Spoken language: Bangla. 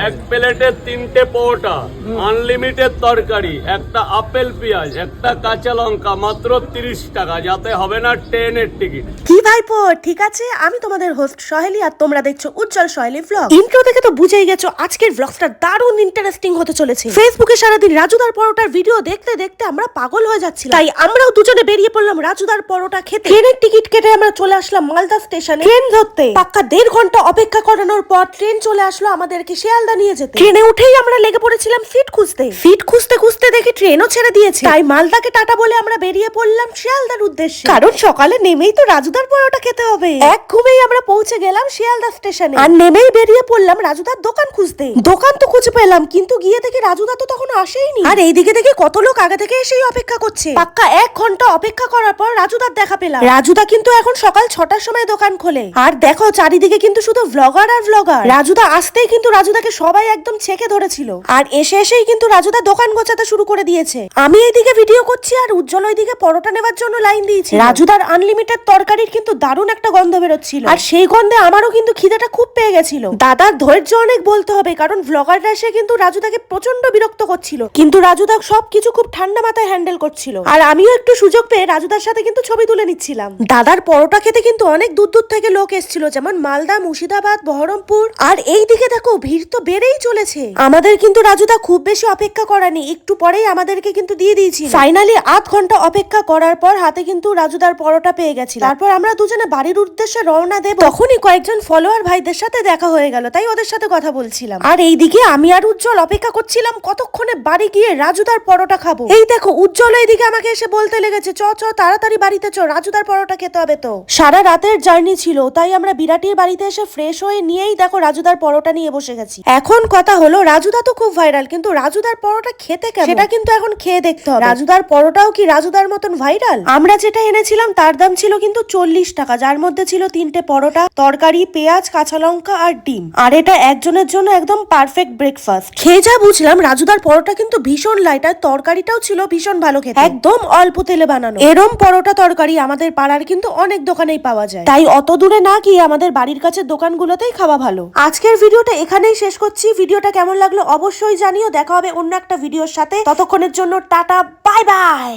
এক প্লেটে 3টে পরোটা, আনলিমিটেড তরকারি, একটা আপেল পেঁয়াজ, একটা কাঁচা লঙ্কা, মাত্র 30 টাকা, যাতে হবে না ট্রেনের টিকিট। কি ভাইপো, ঠিক আছে? আমি তোমাদের হোস্ট সহেলি, আর তোমরা দেখছো উজ্জ্বল সহেলি ভ্লগ। ইন্ট্রো দেখে তো বুঝেই গেছো আজকের ভ্লগটা দারুণ ইন্টারেস্টিং হতে চলেছে। ফেসবুকে সারাদিন রাজুদার পরোটার ভিডিও দেখতে দেখতে আমরা পাগল হয়ে যাচ্ছিলাম, তাই আমরাও দুজনে বেরিয়ে পড়লাম রাজুদার পরোটা খেতে। ট্রেনের টিকিট কেটে আমরা চলে আসলাম মালদা স্টেশনে ট্রেন ধরতে। পাক্কা 1.5 ঘন্টা অপেক্ষা করানোর পর ট্রেন চলে আসলো আমাদেরকে শিয়ালদা নিয়ে যেতে। ট্রেনে উঠেই আমরা লেগে পড়েছিলাম সিট খুঁজতে খুঁজতে দেখি ট্রেনও ছেড়ে দিয়েছে। তাই মালদাকে টাটা বলে আমরা বেরিয়ে পড়লাম শিয়ালদার উদ্দেশ্যে, কারণ সকালে নেমেই তো রাজুদার পরোটা খেতে হবে। এক ঘুমেই আমরা পৌঁছে গেলাম শিয়ালদা স্টেশনে, আর নেমেই বেরিয়ে পড়লাম রাজুদার দোকান খুঁজতে। দোকান তো খুঁজে পেলাম, কিন্তু গিয়ে দেখি রাজুদা তো তখন আসেইনি। আর এইদিকে দেখি কত লোক আগে থেকে এসেই অপেক্ষা করছে। পাক্কা 1 ঘন্টা অপেক্ষা করার পর রাজুদার দেখা পেলাম। রাজুদা কিন্তু এখন সকাল 6টার সময় দোকান খোলে। আর দেখো চারিদিকে কিন্তু শুধু ভ্লগার আর ভ্লগার। রাজুদা আসতেই কিন্তু রাজুদাকে সবাই একদম ছেকে ধরেছিল, আর এসেই কিন্তু রাজুদা দোকান গোছাতে শুরু করে দিয়েছে। আমি এইদিকে ভিডিও করছি আর উজ্জ্বল ওইদিকে পরোটা নেওয়ার জন্য লাইন দিয়েছি। রাজুদার আনলিমিটেড তরকারির কিন্তু দারুণ একটা গন্ধ বেরোচ্ছিল, আর সেই গন্ধে আমারও কিন্তু খিদেটা খুব পেয়ে গেছিল। দাদার ধৈর্য অনেক বলতে হবে, কারণ ভ্লগাররা এসে কিন্তু রাজুদাকে প্রচন্ড বিরক্ত করছিল, কিন্তু রাজুদা সবকিছু খুব ঠান্ডা মাথায় হ্যান্ডেল করছিল। আর আমিও একটু সুযোগ পেয়ে রাজুদার সাথে কিন্তু ছবি তুলে নিচ্ছিলাম। দাদার পরোটা খেতে কিন্তু অনেক দূর দূর থেকে লোক এসেছিল, যেমন মালদা, মুর্শিদাবাদ, বহরমপুর। আর এই দিকে দেখো ভিড় তো বেড়েই চলেছে। আমাদের কিন্তু রাজুদা খুব বেশি অপেক্ষা করানি, একটু পরেই আমাদেরকে কিন্তু দিয়ে দিয়েছি। ফাইনালি 8 ঘন্টা অপেক্ষা করার পর হাতে কিন্তু রাজুদার পরোটা পেয়ে গেছি। তারপর আমরা দুজনে বাড়ির উদ্দেশ্যে রওনা দেব, তখনই কয়েকজন ফলোয়ার ভাইদের সাথে দেখা হয়ে গেল, তাই ওদের সাথে কথা বলছিলাম। আর এইদিকে আমি আর উজ্জ্বল অপেক্ষা করছিলাম কতক্ষণে বাড়ি গিয়ে রাজুদার পরোটা খাবো। এই দেখো উজ্জ্বল এইদিকে আমাকে এসে বলতে লেগেছে, চ তাড়াতাড়ি বাড়িতে চ, রাজুদার পরোটা খেতে হবে। তো সারা রাতের জার্নি ছিল, তাই আমরা বিরাটির বাড়িতে এসে ফ্রেশ হয়ে নিয়েই দেখো রাজুদার পরোটা নিয়ে বসে গেছি। এখন কথা হলো, রাজুদা তো খুব ভাইরাল, কিন্তু রাজুদার পরোটা খেতে কেমন সেটা কিন্তু এখন খেয়ে দেখতে হবে। রাজুদার পরোটাও কি রাজুদার মতন ভাইরাল? আমরা যেটা এনেছিলাম তার দাম ছিল কিন্তু 40 টাকা, যার মধ্যে ছিল 3টে পরোটা, তরকারি, পেঁয়াজ, কাঁচা লঙ্কা আর ডিম। আর এটা একজনের জন্য একদম পারফেক্ট ব্রেকফাস্ট। খেয়ে যা বুঝলাম রাজুদার পরোটা কিন্তু ভীষণ লাইট, আর তরকারিটাও ছিল ভীষণ ভালো খেতে, একদম অল্প তেলে বানানো। এরম পরোটা তরকারি আমাদের পাড়ার কিন্তু অনেক দোকানেই পাওয়া যায়, তাই অত দূরে না গিয়ে আমাদের বাড়ির কাছে দোকানগুলোতেই খাওয়া ভালো। আজকের ভিডিওটা এখানেই শেষ করছি। ভিডিওটা কেমন লাগলো অবশ্যই জানিও। দেখা হবে অন্য একটা ভিডিওর সাথে, ততক্ষণের জন্য টাটা, বাই বাই।